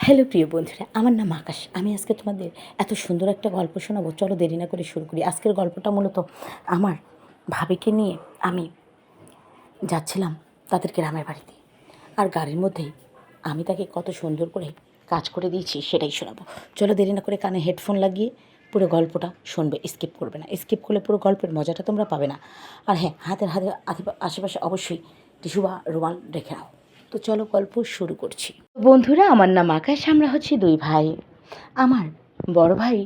Hello প্রিয় বন্ধুরা, আমার নাম আকাশ। আমি আজকে তোমাদের এত সুন্দর একটা গল্প শোনাবো। চলো দেরি না করে শুরু করি। আজকের গল্পটা মূলত আমার ভাবিকে নিয়ে আমি যাচ্ছিলাম তাদের গ্রামের বাড়িতে, আর গাড়ির মধ্যেই আমি তাকে কত সুন্দর করে কাজ করে দিয়েছি সেটাই শোনাবো। চলো দেরি না করে কানে হেডফোন লাগিয়ে পুরো গল্পটা শুনবে, স্কিপ করবে না। স্কিপ করলে পুরো গল্পের মজাটা তোমরা পাবে না। আর হ্যাঁ, হাতের আশেপাশে অবশ্যই টিস্যু বা রুমাল রেখে নাও। তো চলো গল্প শুরু করছি। বন্ধুরা, আমার নাম আকাশ। আমরা হচ্ছি দুই ভাই। আমার বড় ভাই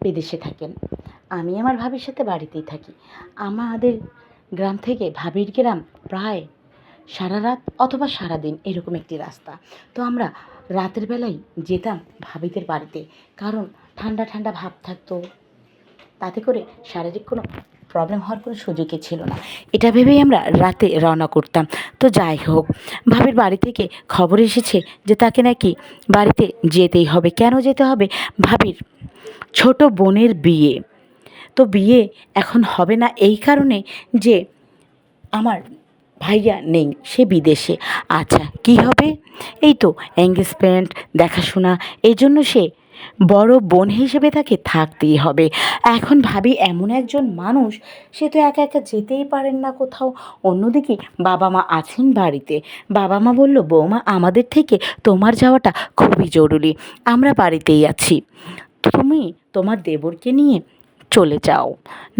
বিদেশে থাকেন, আমি আমার ভাবির সাথে বাড়িতেই থাকি। আমাদের গ্রাম থেকে ভাবির গ্রাম প্রায় সারা রাত অথবা সারাদিন এরকম একটি রাস্তা। তো আমরা রাতের বেলায় যেতাম ভাবিদের বাড়িতে, কারণ ঠান্ডা ঠান্ডা ভাব থাকতো, তাতে করে শারীরিক কোনো প্রবলেম হওয়ার কোনো সুযোগই ছিল না। এটা ভেবেই আমরা রাতে রওনা করতাম। তো যাই হোক, ভাবির বাড়ি থেকে খবর এসেছে যে তাকে নাকি বাড়িতে যেতেই হবে। কেন যেতে হবে? ভাবির ছোট বোনের বিয়ে। তো বিয়ে এখন হবে না এই কারণে যে আমার ভাইয়া নেই, সে বিদেশে। আচ্ছা, কি হবে? এই তো এঙ্গেজমেন্ট, দেখাশোনা, এই জন্য সে বড় বোন হিসেবে তাকে থাকতেই হবে। এখন ভাবি এমন একজন মানুষ, সে তো একা একা যেতেই পারেন না কোথাও। অন্যদিকে বাবা মা আছেন বাড়িতে। বাবা মা বলল, বৌমা, আমাদের থেকে তোমার যাওয়াটা খুবই জরুরি, আমরা বাড়িতেই আছি, তুমি তোমার দেবরকে নিয়ে চলে যাও,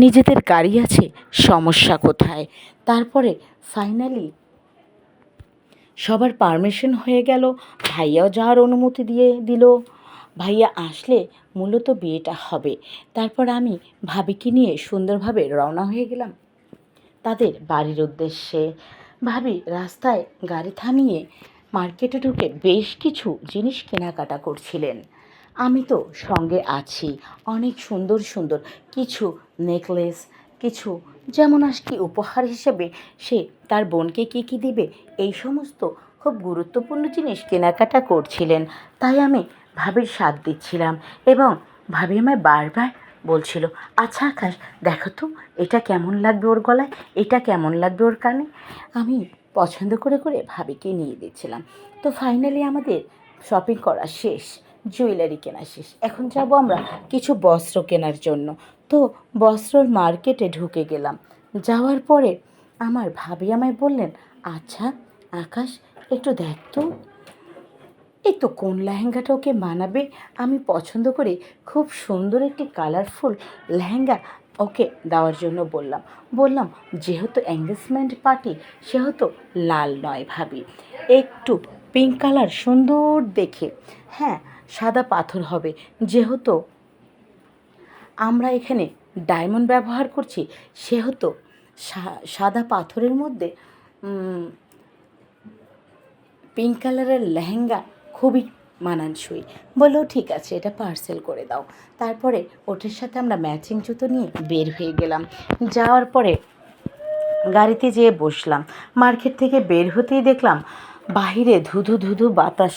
নিজেদের গাড়ি আছে, সমস্যা কোথায়? তারপরে ফাইনালি সবার পারমিশন হয়ে গেল, ভাইয়াও যাওয়ার অনুমতি দিয়ে দিল। ভাইয়া আসলে মূলত বিয়েটা হবে। তারপর আমি ভাবিকে নিয়ে সুন্দরভাবে রওনা হয়ে গেলাম তাদের বাড়ির উদ্দেশ্যে। ভাবি রাস্তায় গাড়ি থামিয়ে মার্কেটে ঢুকে বেশ কিছু জিনিস কেনাকাটা করছিলেন। আমি তো সঙ্গে আছি। অনেক সুন্দর সুন্দর কিছু নেকলেস, কিছু যেমন কি উপহার হিসেবে সে তার বোনকে কী কী দিবে, এই সমস্ত খুব গুরুত্বপূর্ণ জিনিস কেনাকাটা করছিলেন। তাই আমি ভাবির সাথ দিচ্ছিলাম এবং ভাবি আমায় বারবার বলছিল, আচ্ছা আকাশ, দেখো তো এটা কেমন লাগবে ওর গলায়, এটা কেমন লাগবে ওর কানে। আমি পছন্দ করে করে ভাবিকে নিয়ে দিচ্ছিলাম। তো ফাইনালি আমাদের শপিং করা শেষ, জুয়েলারি কেনা শেষ। এখন যাব আমরা কিছু বস্ত্র কেনার জন্য। তো বস্ত্রর মার্কেটে ঢুকে গেলাম। যাওয়ার পরে আমার ভাবি আমায় বললেন, আচ্ছা আকাশ, একটু দেখ তো, এই তো কোন লেহেঙ্গাটা ওকে মানাবে। আমি পছন্দ করি খুব সুন্দর একটি কালারফুল লেহেঙ্গা ওকে দেওয়ার জন্য বললাম যেহেতু এঙ্গেজমেন্ট পার্টি, সেহেতু লাল নয় ভাবি, একটু পিঙ্ক কালার সুন্দর দেখে, হ্যাঁ সাদা পাথর হবে, যেহেতু আমরা এখানে ডায়মন্ড ব্যবহার করছি, সেহেতু সাদা পাথরের মধ্যে পিঙ্ক কালারের লেহেঙ্গা খুবই মানানসই। বললো ঠিক আছে, এটা পার্সেল করে দাও। তারপরে ওটার সাথে আমরা ম্যাচিং জুতো নিয়ে বের হয়ে গেলাম। যাওয়ার পরে গাড়িতে যেয়ে বসলাম। মার্কেট থেকে বের হতেই দেখলাম বাহিরে ধুধু ধুধু বাতাস।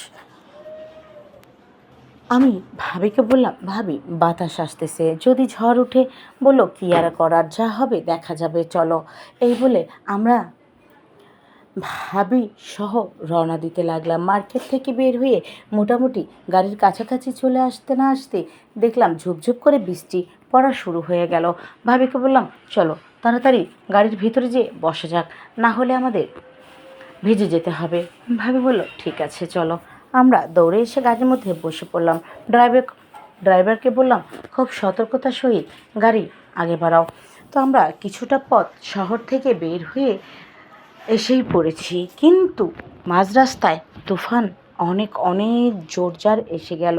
আমি ভাবিকে বললাম, ভাবি বাতাস আসতেছে, যদি ঝড় উঠে? বললো কি আর করার, যা হবে দেখা যাবে, চলো। এই বলে আমরা ভাবি সহ রওনা দিতে লাগলাম। মার্কেট থেকে বের হয়ে মোটামুটি গাড়ির কাছাকাছি চলে আসতে না আসতে দেখলাম ঝুপঝুপ করে বৃষ্টি পড়া শুরু হয়ে গেল। ভাবিকে বললাম, চলো তাড়াতাড়ি গাড়ির ভিতরে যেয়ে বসা যাক, না হলে আমাদের ভিজে যেতে হবে। ভাবি বলল, ঠিক আছে চলো। আমরা দৌড়ে এসে গাড়ির মধ্যে বসে পড়লাম। ড্রাইভারকে বললাম, খুব সতর্কতার সহিত গাড়ি আগে বাড়াও। তো আমরা কিছুটা পথ শহর থেকে বের হয়ে এসেই পড়েছি, কিন্তু মাঝ রাস্তায় তুফান অনেক অনেক জোরজার এসে গেল।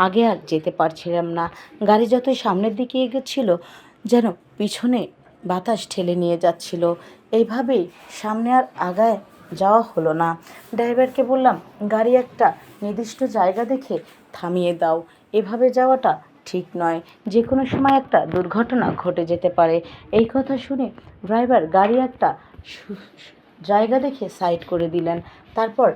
আগে আর যেতে পারছিলাম না। গাড়ি যতই সামনের দিকে এগোচ্ছিল, যেন পিছনে বাতাস ঠেলে নিয়ে যাচ্ছিল। এইভাবেই সামনে আর আগায় যাওয়া হলো না। ড্রাইভারকে বললাম, গাড়ি একটা নির্দিষ্ট জায়গা দেখে থামিয়ে দাও, এভাবে যাওয়াটা ঠিক নয়, যে কোনো সময় একটা দুর্ঘটনা ঘটে যেতে পারে। এই কথা শুনে ড্রাইভার গাড়ি একটা জায়গা দেখে সাইড করে দিলেন। তারপর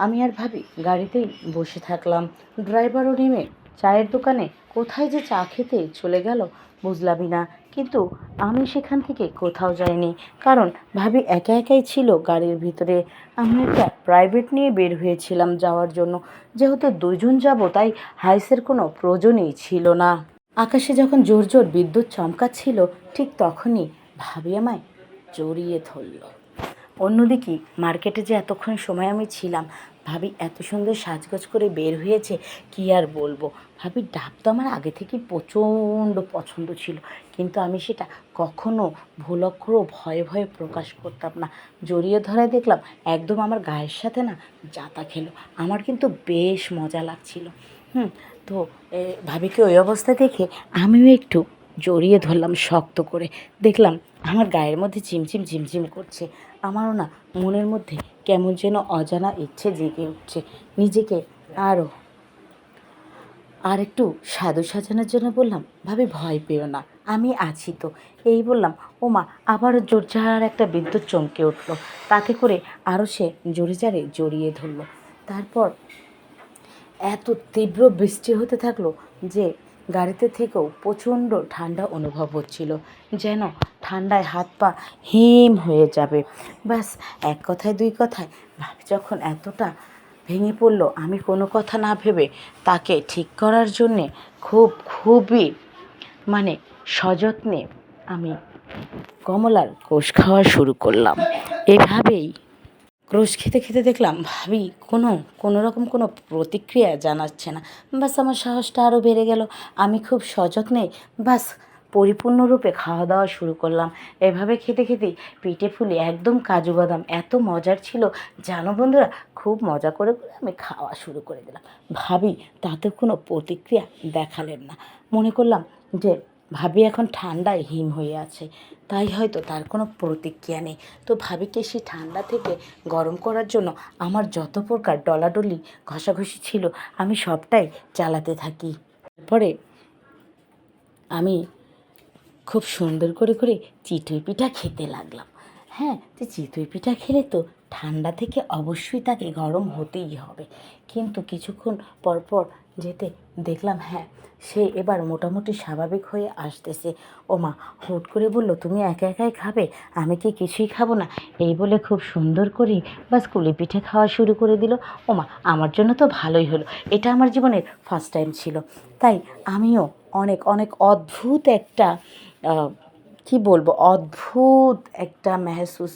আমি আর ভাবি গাড়িতেই বসে থাকলাম। ড্রাইভারও নেমে চায়ের দোকানে কোথায় যে চা খেতে চলে গেল বুঝলামই না। কিন্তু আমি সেখান থেকে কোথাও যাইনি, কারণ ভাবি একা একাই ছিল গাড়ির ভিতরে। আমি একটা প্রাইভেট নিয়ে বের হয়েছিলাম যাওয়ার জন্য। যেহেতু দুজন যাব, তাই হাইসের কোনো প্রয়োজনই ছিল না। আকাশে যখন জোর জোর বিদ্যুৎ চমকাচ্ছিল, ঠিক তখনই ভাবি আমায় জড়িয়ে ধরল। অন্যদিকে মার্কেটে যে এতক্ষণ সময় আমি ছিলাম, ভাবি এত সুন্দর সাজগোজ করে বের হয়েছে, কি আর বলবো। ভাবির ডাব তো আমার আগে থেকেই প্রচণ্ড পছন্দ ছিল, কিন্তু আমি সেটা কখনো ভুলক্রমেও ভয়ে ভয়ে প্রকাশ করতাম না। জড়িয়ে ধরায় দেখলাম একদম আমার গায়ের সাথে না জাতা খেলো। আমার কিন্তু বেশ মজা লাগছিল। তো ভাবিকে ওই অবস্থা দেখে আমিও একটু জড়িয়ে ধরলাম শক্ত করে। দেখলাম আমার গায়ের মধ্যে ঝিমঝিম ঝিমঝিম করছে। আমারও না মনের মধ্যে কেমন যেন অজানা ইচ্ছে জেগে উঠছে নিজেকে আরও আর একটু সাধু সাজানোর জন্য বললাম, ভাবি ভয় পেও না, আমি আছি তো। এই বললাম, ওমা আবারও জোরজার একটা বিদ্যুৎ চমকে উঠলো। তাতে করে আরও সে জোরে জারে জড়িয়ে ধরলো। তারপর এত তীব্র বৃষ্টি হতে থাকলো যে গাড়িতে থেকেও প্রচণ্ড ঠান্ডা অনুভব হচ্ছিল, যেন ঠান্ডায় হাত পা হিম হয়ে যাবে। ব্যাস এক কথায় দুই কথায় ভাবি যখন এতটা ভেঙে পড়লো, আমি কোনো কথা না ভেবে তাকে ঠিক করার জন্যে খুবই সযত্নে আমি কমলার কোষ খাওয়া শুরু করলাম। এভাবেই ক্রোশ খেতে খেতে দেখলাম ভাবি কোনো রকম কোনো প্রতিক্রিয়া জানাচ্ছে না। ব্যাস আমার সাহসটা আরও বেড়ে গেল। আমি খুব সযত্নে ব্যাস পরিপূর্ণরূপে খাওয়া দাওয়া শুরু করলাম। এভাবে খেতে খেতেই পিঠে ফুলে একদম কাজু বাদাম এত মজার ছিল, জানো বন্ধুরা, খুব মজা করে করে আমি খাওয়া শুরু করে দিলাম। ভাবি তাতে কোনো প্রতিক্রিয়া দেখালেন না। মনে করলাম যে ভাবি এখন ঠান্ডায় হিম হয়ে আছে, তাই হয়তো তার কোনো প্রতিক্রিয়া নেই। তো ভাবিকে সেই ঠান্ডা থেকে গরম করার জন্য আমার যত প্রকার ডলাডলি ঘষাঘষি ছিল আমি সবটাই চালাতে থাকি। তারপরে আমি খুব সুন্দর করে করে চিতই পিঠা খেতে লাগলাম। হ্যাঁ, তো চিতই পিঠা খেলে তো ঠান্ডা থেকে অবশ্যই তাকে গরম হতেই হবে। কিন্তু কিছুক্ষণ পরপর যেতে দেখলাম হ্যাঁ, সে এবার মোটামুটি স্বাভাবিক হয়ে আসতেছে। ওমা হুট করে বলল, তুমি একা একাই খাবে, আমি কি কিছুই খাবো না? এই বলে খুব সুন্দর করেই বাস কুলি পিঠে খাওয়া শুরু করে দিল। ওমা আমার জন্য তো ভালোই হলো, এটা আমার জীবনের ফার্স্ট টাইম ছিল। তাই আমিও অনেক অনেক অদ্ভুত একটা কি বলবো, অদ্ভুত একটা মেহসুস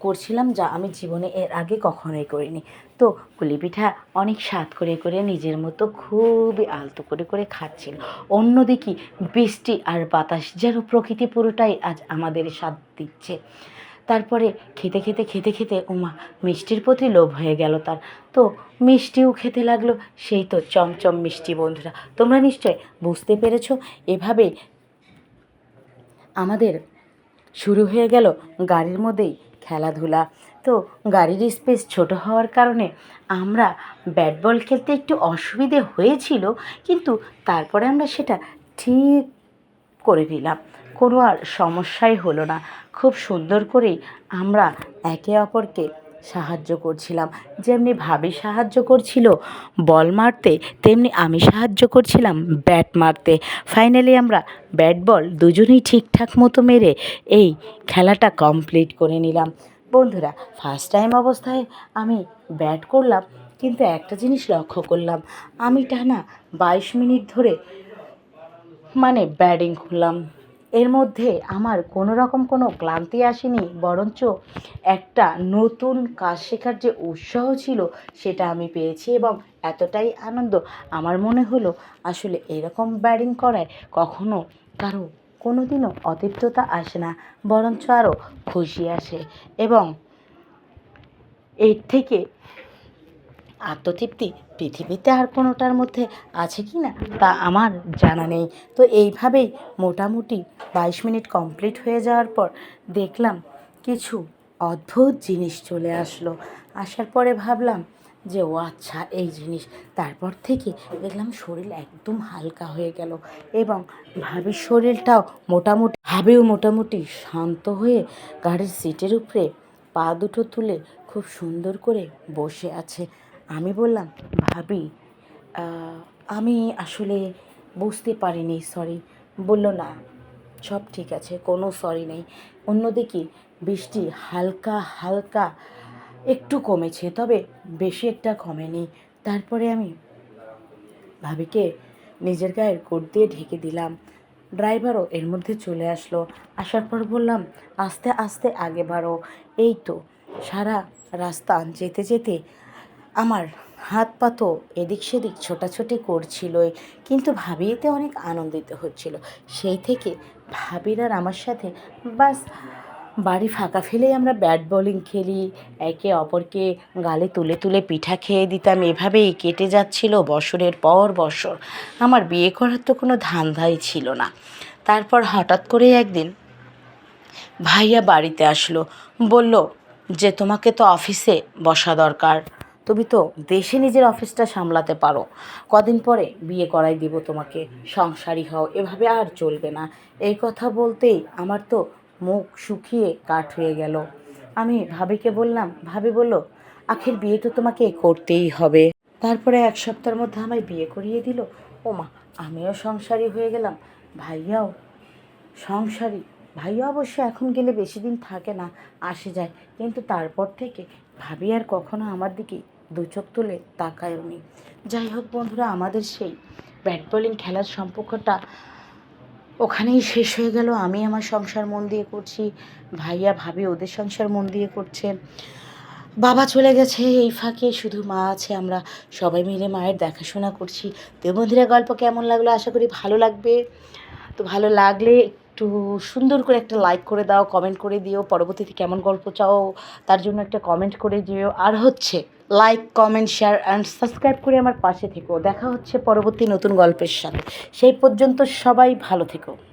করছিলাম, যা আমি জীবনে এর আগে কখনোই করিনি। তো কুলি পিঠা অনেক স্বাদ করে করে নিজের মতো খুবই আলতো করে করে খাচ্ছিল। অন্যদিকে বৃষ্টি আর বাতাস যেন প্রকৃতি পুরোটাই আজ আমাদের সাথ দিচ্ছে। তারপরে খেতে খেতে খেতে খেতে ওমা মিষ্টির প্রতি লোভ হয়ে গেল তার। তো মিষ্টিও খেতে লাগলো, সেই তো চমচম মিষ্টি। বন্ধুরা তোমরা নিশ্চয় বুঝতে পেরেছো। এভাবেই আমাদের শুরু হয়ে গেল গাড়ির মধ্যেই খেলাধুলা। তো গাড়ির স্পেস ছোট হওয়ার কারণে আমরা ব্যাট বল খেলতে একটু অসুবিধে হয়েছিল, কিন্তু তারপরে আমরা সেটা ঠিক করে দিলাম। কোনো আর সমস্যাই হলো না। খুব সুন্দর করেই আমরা একে অপরকে সাহায্য করছিলাম। যেমনি ভাবি সাহায্য করছিল বল মারতে, তেমনি আমি সাহায্য করছিলাম ব্যাট মারতে। ফাইনালি আমরা ব্যাট বল দুজনেই ঠিকঠাক মতো মেরে এই খেলাটা কমপ্লিট করে নিলাম। বন্ধুরা ফার্স্ট টাইম অবস্থায় আমি ব্যাট করলাম, কিন্তু একটা জিনিস লক্ষ্য করলাম, আমি টানা 22 মিনিট ধরে ব্যাটিং করলাম। এর মধ্যে আমার কোনো রকম কোনো ক্লান্তি আসেনি, বরঞ্চ একটা নতুন কাজ শেখার যে উৎসাহ ছিল সেটা আমি পেয়েছি, এবং এতটাই আনন্দ আমার মনে হলো আসলে এরকম ব্যাটিং করায় কখনো কারো কোনো দিনও অতৃপ্ততা আসে না, বরঞ্চ আরও খুশি আসে। এবং এর থেকে আত্মতৃপ্তি পৃথিবীতে আর কোনোটার মধ্যে আছে কি না তা আমার জানা নেই। তো এইভাবেই মোটামুটি 22 মিনিট কমপ্লিট হয়ে যাওয়ার পর দেখলাম কিছু অদ্ভুত জিনিস চলে আসলো। আসার পরে ভাবলাম যে ও আচ্ছা এই জিনিস। তারপর থেকে দেখলাম শরীর একদম হালকা হয়ে গেল, এবং ভাবির শরীরটাও মোটামুটি শান্ত হয়ে গাড়ির সিটের উপরে পা দুটো তুলে খুব সুন্দর করে বসে আছে। আমি বললাম, ভাবি আমি আসলে বুঝতে পারিনি, সরি। বলল, না সব ঠিক আছে, কোনো সরি নেই। অন্যদিকে বৃষ্টি হালকা হালকা একটু কমেছে, তবে বেশি একটা কমেনি। তারপরে আমি ভাবিকে নিজের গায়ের কোট দিয়ে ঢেকে দিলাম। ড্রাইভারও এর মধ্যে চলে আসলো। আসার পর বললাম, আস্তে আস্তে আগে বাড়ো। এই তো সারা রাস্তা যেতে যেতে আমার হাত পা তো এদিক সেদিক ছোটাছুটি করছিলই, কিন্তু ভাবি এতে অনেক আনন্দিত হচ্ছিল। সেই থেকে ভাবির আর আমার সাথে বাস বাড়ি ফাঁকা ফেলেই আমরা ব্যাট বোলিং খেলি, একে অপরকে গালে তুলে তুলে পিঠা খেয়ে দিতাম। এভাবেই কেটে যাচ্ছিল বছরের পর বছর। আমার বিয়ে করার তো কোনো ধান্দাই ছিল না। তারপর হঠাৎ করে একদিন ভাইয়া বাড়িতে আসলো, বলল যে তোমাকে তো অফিসে বসা দরকার, তুমি তো দেশে নিজের অফিসটা সামলাতে পারো, কদিন পরে বিয়ে করাই দিব তোমাকে, সংসারী হও, এভাবে আর চলবে না। এই কথা বলতেই আমার তো মুখ শুকিয়ে কাঠ হয়ে গেল। আমি ভাবিকে বললাম, ভাবি বলল, আখির বিয়ে তো তোমাকে করতেই হবে। তারপরে 1 সপ্তাহের মধ্যে আমায় বিয়ে করিয়ে দিল। ওমা, আমিও সংসারী হয়ে গেলাম, ভাইয়াও সংসারী। ভাইয়া অবশ্য এখন গেলে বেশি দিন থাকে না, আসে যায়, কিন্তু তারপর থেকে ভাবি আর কখনো আমার দিকে দু চোখ তুলে তাকায়নি। যাই হোক বন্ধুরা, আমাদের সেই ব্যাট বলিং খেলার সম্পর্কটা ওখানেই শেষ হয়ে গেল। আমি আমার সংসার মন দিয়ে করছি, ভাইয়া ভাবি ওদের সংসার মন দিয়ে করছে। বাবা চলে গেছে, এই ফাঁকে শুধু মা আছে, আমরা সবাই মিলে মায়ের দেখাশোনা করছি। তো বন্ধুরা, গল্প কেমন লাগলো? আশা করি ভালো লাগবে। তো ভালো লাগলে একটু সুন্দর করে একটা লাইক করে দাও, কমেন্ট করে দিও। পরবর্তীতে কেমন গল্প চাও তার জন্য একটা কমেন্ট করে দিও। আর হচ্ছে like, comment, share and subscribe করে আমার পাশে থেকো। দেখা হচ্ছে পরবর্তী নতুন গল্পের সাথে। সেই পর্যন্ত সবাই ভালো থেকো।